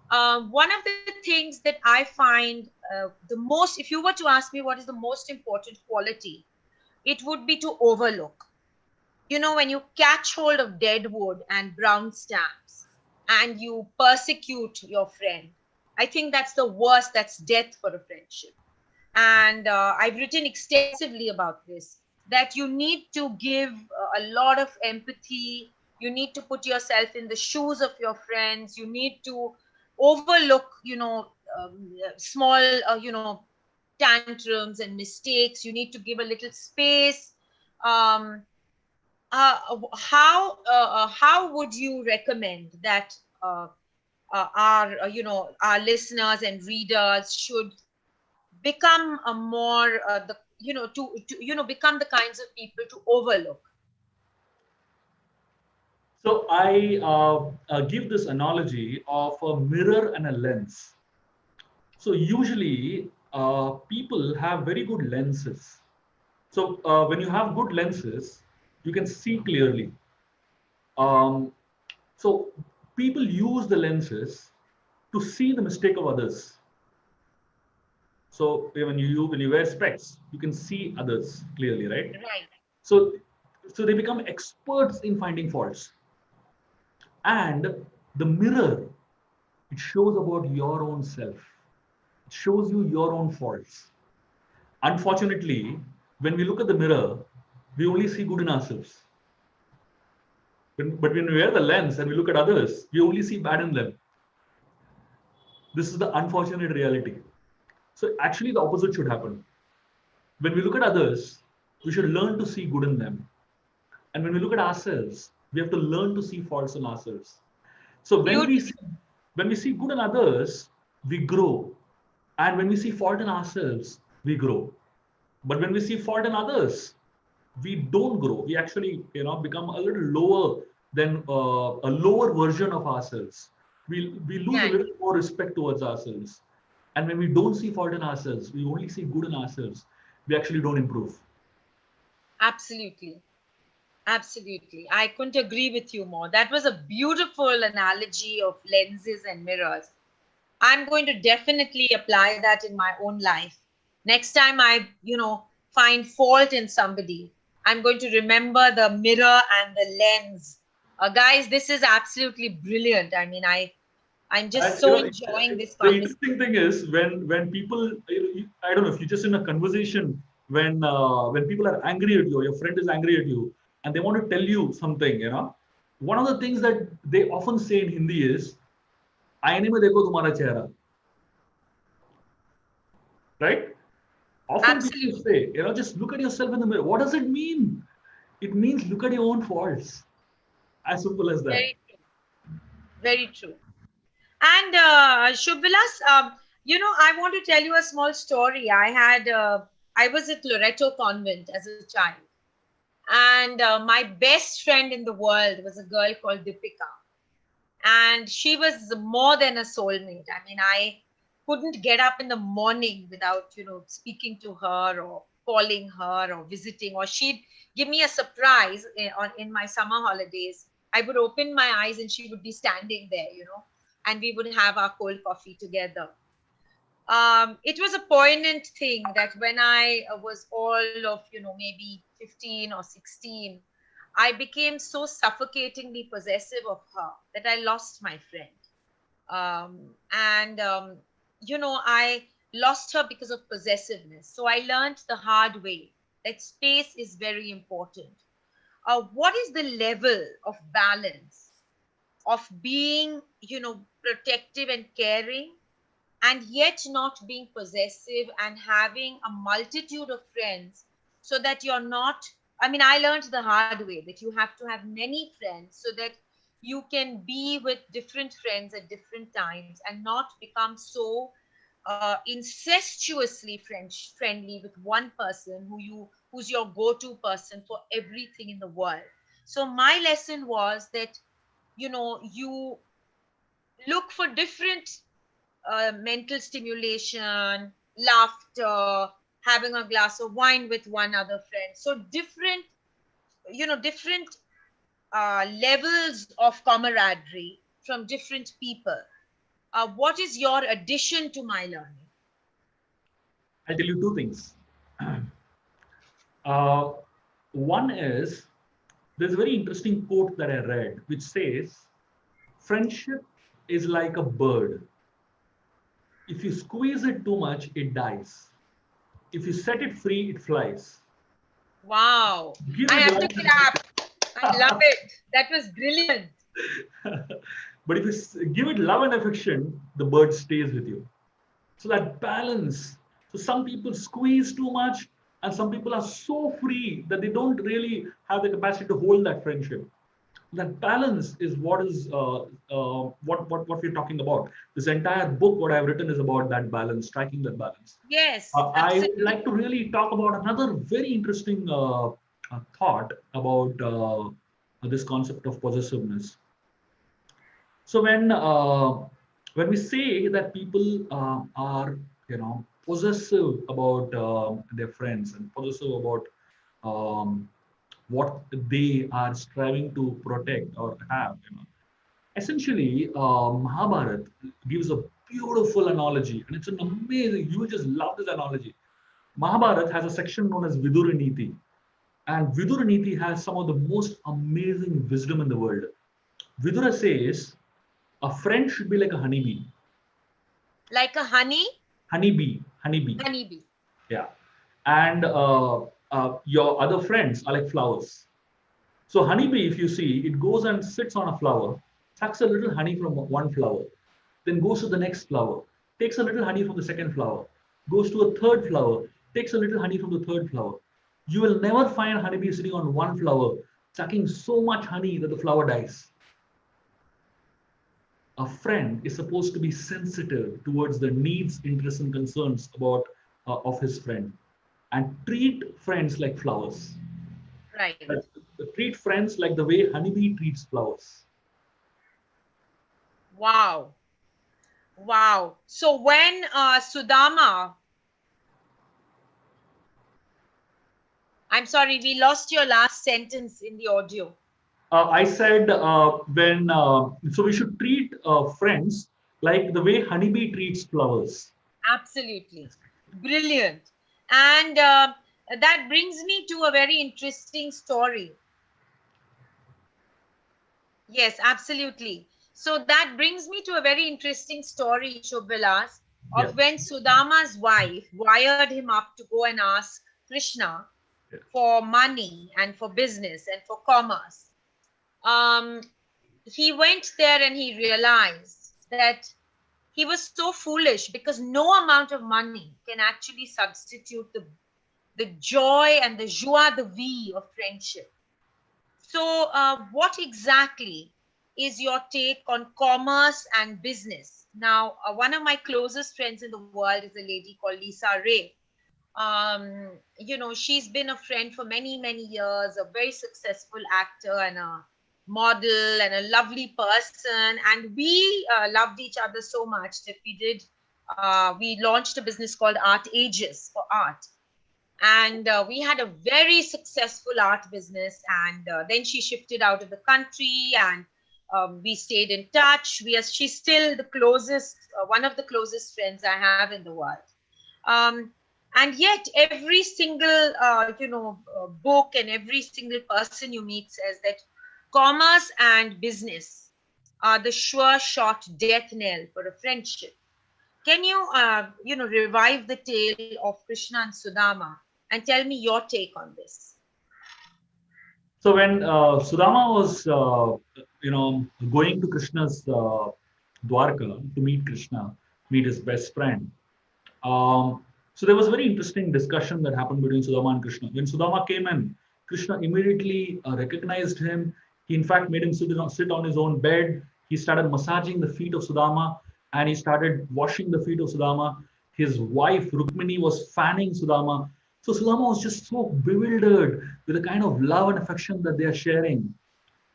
one of the things that I find the most, if you were to ask me what is the most important quality, it would be to overlook. When you catch hold of dead wood and brown stamps and you persecute your friend, I think that's the worst. That's death for a friendship. And I've written extensively about this, that you need to give a lot of empathy. You need to put yourself in the shoes of your friends. You need to overlook, small, tantrums and mistakes. You need to give a little space. um, how would you recommend that our listeners and readers should become a more the to become the kinds of people to overlook? So I give this analogy of a mirror and a lens. So usually people have very good lenses. So when you have good lenses, you can see clearly. Um, so people use the lenses to see the mistake of others. So when you wear specs, you can see others clearly, right? Right. So so they become experts in finding faults. And the mirror, it shows about your own self. It shows you your own faults. Unfortunately, when we look at the mirror, we only see good in ourselves. But when we wear the lens and we look at others, we only see bad in them. This is the unfortunate reality. So actually, the opposite should happen. When we look at others, we should learn to see good in them. And when we look at ourselves, we have to learn to see faults in ourselves. So Beautiful. when we see good in others, we grow. And when we see fault in ourselves, we grow. But when we see fault in others, we don't grow. We actually, become a little lower than a lower version of ourselves. We lose a Right. little more respect towards ourselves. And when we don't see fault in ourselves, we only see good in ourselves. We actually don't improve. Absolutely. Absolutely. I couldn't agree with you more. That was a beautiful analogy of lenses and mirrors. I'm going to definitely apply that in my own life. Next time I, find fault in somebody, I'm going to remember the mirror and the lens. Guys, this is absolutely brilliant. I mean, I'm just And so enjoying this the conversation. interesting thing is when people, I don't know if you're just in a conversation when people are angry at you, or your friend is angry at you, and they want to tell you something, one of the things that they often say in Hindi is, "आईने में देखो तुम्हारा चेहरा," right? Often people Absolutely. say, just look at yourself in the mirror. What does it mean? It means look at your own faults. As simple as that. Very true. Very true. And Shubhilas, I want to tell you a small story. I was at Loreto Convent as a child, and my best friend in the world was a girl called Deepika, and she was more than a soulmate. I mean, I couldn't get up in the morning without speaking to her or calling her or visiting, or she'd give me a surprise in my summer holidays. I would open my eyes and she would be standing there, and we would have our cold coffee together. It was a poignant thing that when I was all of, maybe 15 or 16, I became so suffocatingly possessive of her that I lost my friend. And, I lost her because of possessiveness. So I learned the hard way that space is very important. What is the level of balance of being, protective and caring, and yet not being possessive and having a multitude of friends, so that you're not, I mean, I learned the hard way that you have to have many friends so that you can be with different friends at different times and not become so incestuously friendly with one person who's your go-to person for everything in the world. So my lesson was that, you look for different mental stimulation, laughter, having a glass of wine with one other friend. So different levels of camaraderie from different people. What is your addition to my learning? I'll tell you two things. Uh, One is, there's a very interesting quote that I read, which says, friendship is like a bird. If you squeeze it too much, it dies. If you set it free, it flies. Wow. Give I it have to love. clap. I love it. That was brilliant. But if you give it love and affection, the bird stays with you. So that balance. So some people squeeze too much, and some people are so free that they don't really have the capacity to hold that friendship. That balance is what we're talking about. This entire book, what I've written, is about that balance, striking that balance. Yes, I would like to absolutely. really talk about another very interesting thought about this concept of possessiveness. So when we say that people are possessive about their friends and possessive about um, what they are striving to protect or have, essentially Mahabharat gives a beautiful analogy, and it's an amazing. You will just love this analogy. Mahabharat has a section known as Vidura Niti, and Vidura Niti has some of the most amazing wisdom in the world. Vidura says a friend should be like a honeybee. Like a Honeybee. honeybee. Yeah. And your other friends are like flowers. So honeybee, if you see, it goes and sits on a flower, sucks a little honey from one flower, then goes to the next flower, takes a little honey from the second flower, goes to a third flower, takes a little honey from the third flower. You will never find honeybee sitting on one flower, sucking so much honey that the flower dies. A friend is supposed to be sensitive towards the needs, interests, and concerns of his friend, and treat friends like flowers. Right. Uh, Treat friends like the way honeybee treats flowers. Wow. Wow. So when Sudama, I'm sorry, we lost your last sentence in the audio. I said so we should treat friends like the way honeybee treats flowers. Absolutely. Brilliant. And that brings me to a very interesting story. Yes, absolutely. So that brings me to a very interesting story, Shobvilas, Yeah. of when Sudama's wife wired him up to go and ask Krishna Yeah. for money and for business and for commerce. Um, he went there and he realized that he was so foolish because no amount of money can actually substitute the joy and the joie de vivre of friendship. So, what exactly is your take on commerce and business? Now, one of my closest friends in the world is a lady called Lisa Ray. She's been a friend for many, many years, a very successful actor and a model and a lovely person. And we loved each other so much that we launched a business called Art Ages for art. And we had a very successful art business. And then she shifted out of the country, and we stayed in touch. She's still the closest, one of the closest friends I have in the world. Um, and yet, every single book and every single person you meet says that commerce and business are the sure shot death knell for a friendship. Can you, revive the tale of Krishna and Sudama and tell me your take on this? So when Sudama was, going to Krishna's Dwarka to meet Krishna, meet his best friend. So there was a very interesting discussion that happened between Sudama and Krishna. When Sudama came in, Krishna immediately recognized him. He in fact made him sit on his own bed. He started massaging the feet of Sudama and he started washing the feet of Sudama. His wife Rukmini was fanning Sudama. So Sudama was just so bewildered with the kind of love and affection that they are sharing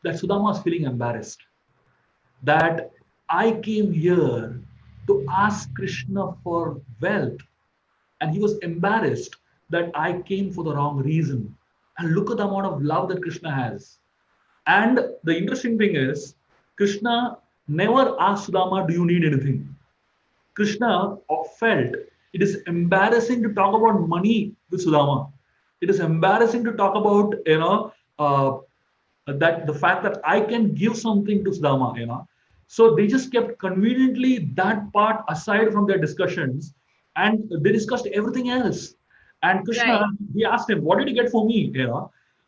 that Sudama was feeling embarrassed. That I came here to ask Krishna for wealth, and he was embarrassed that I came for the wrong reason. And look at the amount of love that Krishna has. And the interesting thing is, Krishna never asked Sudama, "Do you need anything?" Krishna felt it is embarrassing to talk about money with Sudama. It is embarrassing to talk about, that the fact that I can give something to Sudama. So they just kept conveniently that part aside from their discussions, and they discussed everything else. And Krishna, Right. he asked him, "What did you get for me?"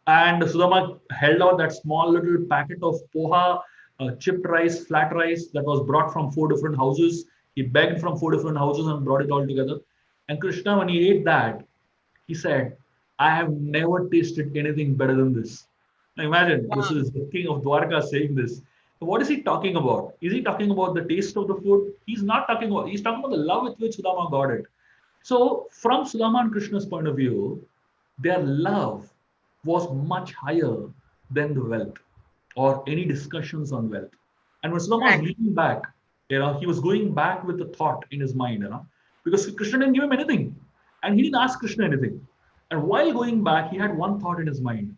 And Sudama held out that small little packet of poha, chipped rice, flat rice that was brought from four different houses. He begged from four different houses and brought it all together. And Krishna, when he ate that, he said, "I have never tasted anything better than this." Now imagine this Wow. is the king of Dwarka saying this. What is he talking about? Is he talking about the taste of the food? He's not talking about, he's talking about the love with which Sudama got it. So, from Sudama and Krishna's point of view, their love was much higher than the wealth or any discussions on wealth. And when Sudama was Right. leaning back, he was going back with the thought in his mind, because Krishna didn't give him anything. And he didn't ask Krishna anything. And while going back, he had one thought in his mind.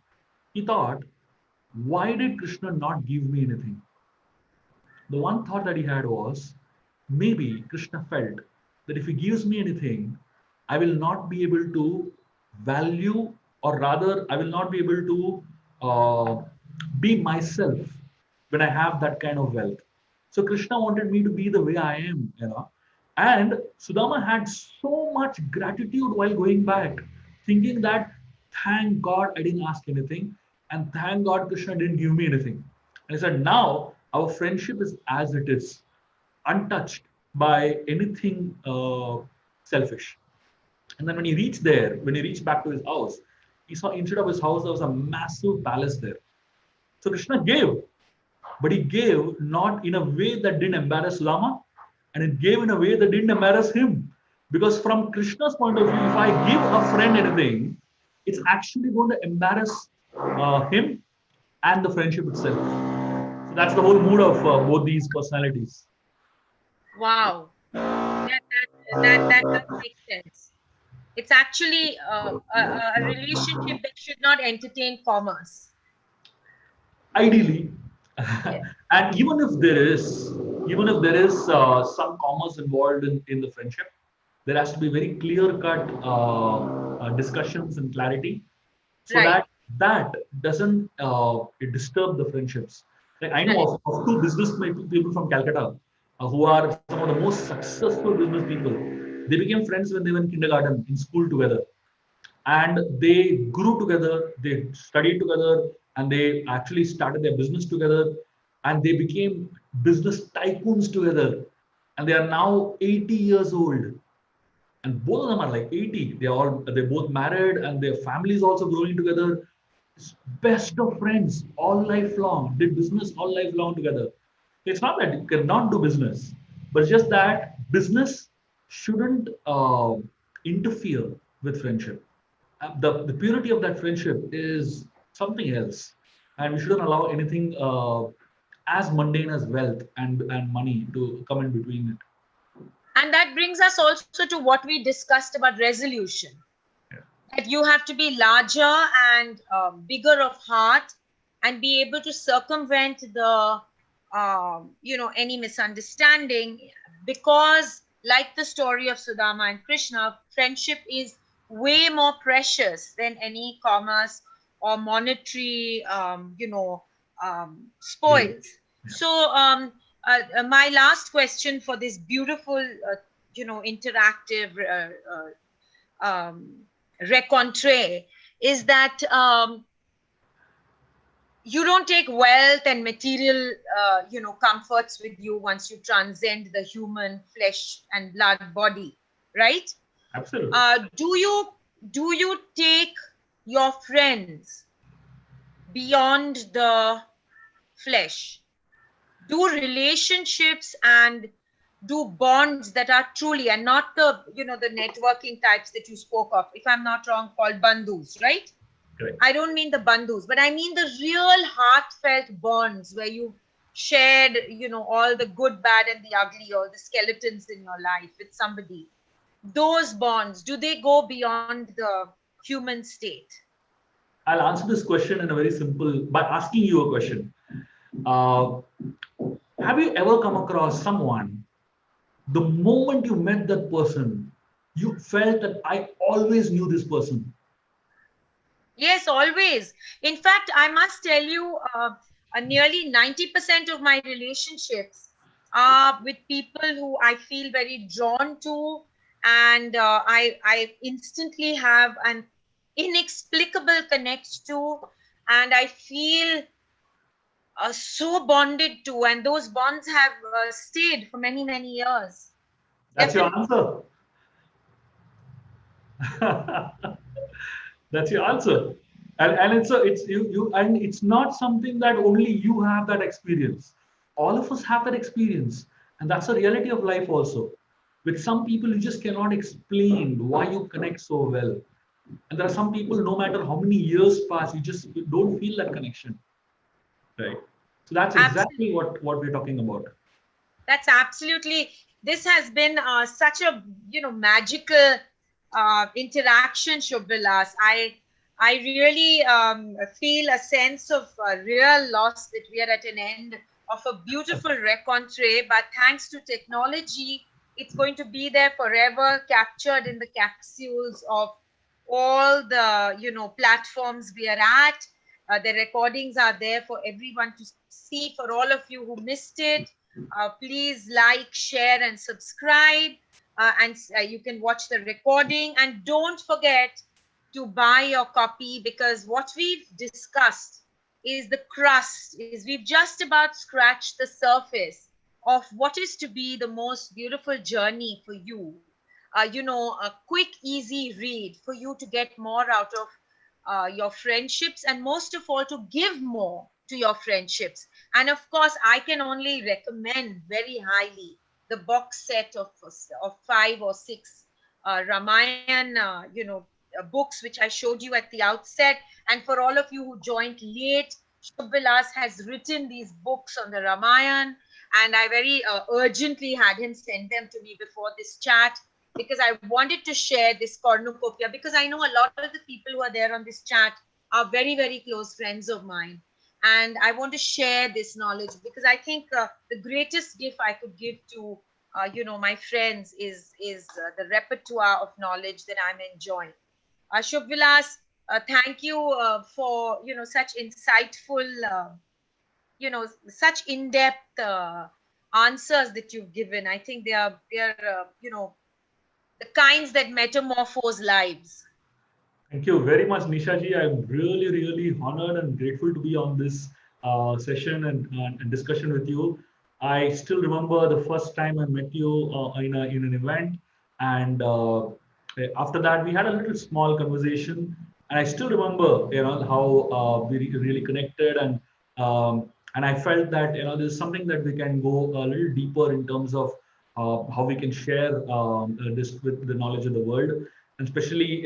He thought, why did Krishna not give me anything? The one thought that he had was, maybe Krishna felt that if he gives me anything, I will not be able to value, or rather, I will not be able to be myself when I have that kind of wealth. So Krishna wanted me to be the way I am. And Sudama had so much gratitude while going back, thinking that thank God I didn't ask anything, and thank God Krishna didn't give me anything. And he said, now our friendship is as it is, untouched by anything selfish. And then when he reached there, when he reached back to his house, he saw instead of his house, there was a massive palace there. So Krishna gave, but he gave not in a way that didn't embarrass Sudama, and it gave in a way that didn't embarrass him. Because from Krishna's point of view, if I give a friend anything, it's actually going to embarrass him and the friendship itself. So that's the whole mood of both these personalities. Wow. That does make sense. It's actually a relationship that should not entertain commerce. Ideally, Yeah. and even if there is some commerce involved in the friendship, there has to be very clear cut discussions and clarity so Right. that doesn't disturb the friendships. Like I know Correct. of two business people from Calcutta who are some of the most successful business people. They became friends when they were in kindergarten in school together, and they grew together, they studied together, and they actually started their business together, and they became business tycoons together. And they are now 80 years old, and both of them are like 80. They're both married, and their families also growing together. Best of friends all lifelong, did business all lifelong together. It's not that you cannot do business, but it's just that business shouldn't interfere with friendship. The purity of that friendship is something else, and we shouldn't allow anything as mundane as wealth and money to come in between it. And that brings us also to what we discussed about resolution, Yeah. that you have to be larger and bigger of heart and be able to circumvent the any misunderstanding, because like the story of Sudama and Krishna, friendship is way more precious than any commerce or monetary Gain. spoils. Yeah. So my last question for this beautiful interactive um, rencontre is that you don't take wealth and material comforts with you once you transcend the human flesh and blood body, right? Absolutely. Do you take your friends beyond the flesh. Do relationships and do bonds that are truly, and not the, the networking types that you spoke of, if I'm not wrong, called bandhus, right? Correct. I don't mean the bandhus, but I mean the real heartfelt bonds where you shared, all the good, bad, and the ugly, all the skeletons in your life with somebody. Those bonds, do they go beyond the human state? I'll answer this question in a very simple by asking you a question. Uh, have you ever come across someone, the moment you met that person, you felt that I always knew this person? Yes, always. In fact, I must tell you, nearly 90% of my relationships are with people who I feel very drawn to, and I instantly have an inexplicable connect to, and I feel so bonded to, and those bonds have stayed for many, many years. That's your Definitely. answer. That's your answer. And it's you and it's not something that only you have that experience. All of us have that experience. And that's the reality of life also. With some people, you just cannot explain why you connect so well. And there are some people, no matter how many years pass, you don't feel that connection. Right. So that's Absolutely. exactly what we're talking about. That's absolutely. This has been such a magical interaction, Shubhalas. I really feel a sense of real loss that we are at an end of a beautiful rencontre. But thanks to technology, it's going to be there forever, captured in the capsules of all the platforms we are at. The recordings are there for everyone to see. For all of you who missed it, please like, share, and subscribe. And you can watch the recording. And don't forget to buy your copy, because what we've discussed is the crust, is we've just about scratched the surface of what is to be the most beautiful journey for you. A quick, easy read for you to get more out of your friendships, and most of all, to give more to your friendships. And of course, I can only recommend very highly the box set of 5 or 6 Ramayan, books, which I showed you at the outset. And for all of you who joined late, Shubhalas has written these books on the Ramayan, and I very urgently had him send them to me before this chat, because I wanted to share this cornucopia, because I know a lot of the people who are there on this chat are very, very close friends of mine. And I want to share this knowledge, because I think the greatest gift I could give to my friends is the repertoire of knowledge that I'm enjoying. Shubh Vilas, thank you for such insightful, such in-depth answers that you've given. I think they are the kinds that metamorphose lives. Thank you very much, Nisha ji. I'm really, really honored and grateful to be on this session and discussion with you. I still remember the first time I met you in an event, and after that we had a little small conversation. And I still remember, how we really connected, and I felt that there's something that we can go a little deeper in terms of how we can share this with the knowledge of the world, and especially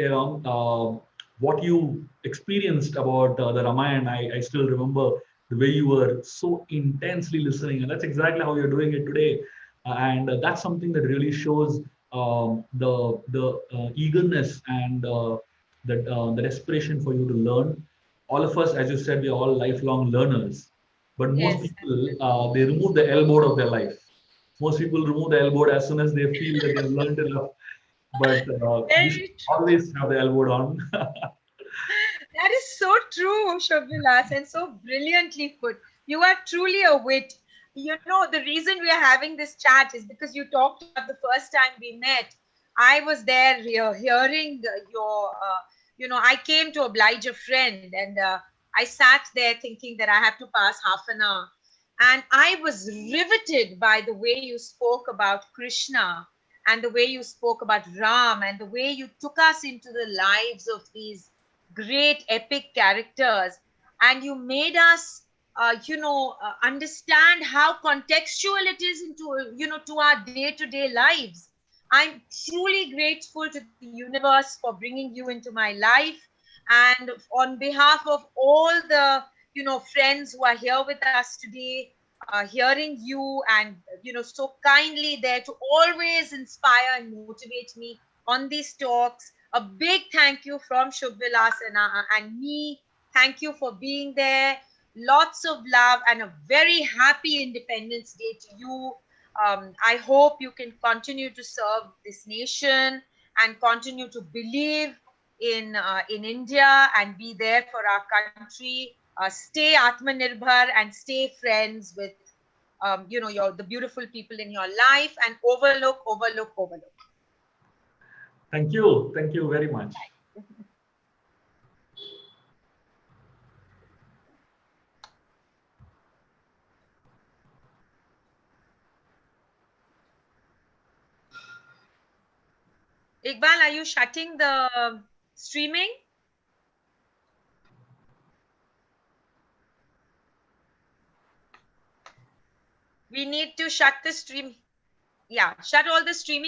what you experienced about the Ramayana. I still remember the way you were so intensely listening, and that's exactly how you're doing it today. And that's something that really shows the eagerness and the desperation for you to learn. All of us, as you said, we are all lifelong learners, but most Yes, people they remove the elbow of their life. Most people remove the elbow as soon as they feel that they've learned enough, but you should very true. always have the elbow on. That is so true, Shobhilas, and so brilliantly put. You are truly a wit. The reason we are having this chat is because you talked about the first time we met. I was there hearing I came to oblige a friend, and I sat there thinking that I have to pass half an hour. And I was riveted by the way you spoke about Krishna, and the way you spoke about Ram, and the way you took us into the lives of these great epic characters, and you made us understand how contextual it is into, to our day-to-day lives. I'm truly grateful to the universe for bringing you into my life. And on behalf of all the, friends who are here with us today, hearing you and, so kindly there to always inspire and motivate me on these talks. A big thank you from Shubvilas and me. Thank you for being there. Lots of love and a very happy Independence Day to you. I hope you can continue to serve this nation and continue to believe in India and be there for our country. Stay Atmanirbhar and stay friends with the beautiful people in your life, and overlook, overlook, overlook. Thank you. Thank you very much. Iqbal, are you shutting the streaming? We need to shut the stream. Yeah, shut all the streaming.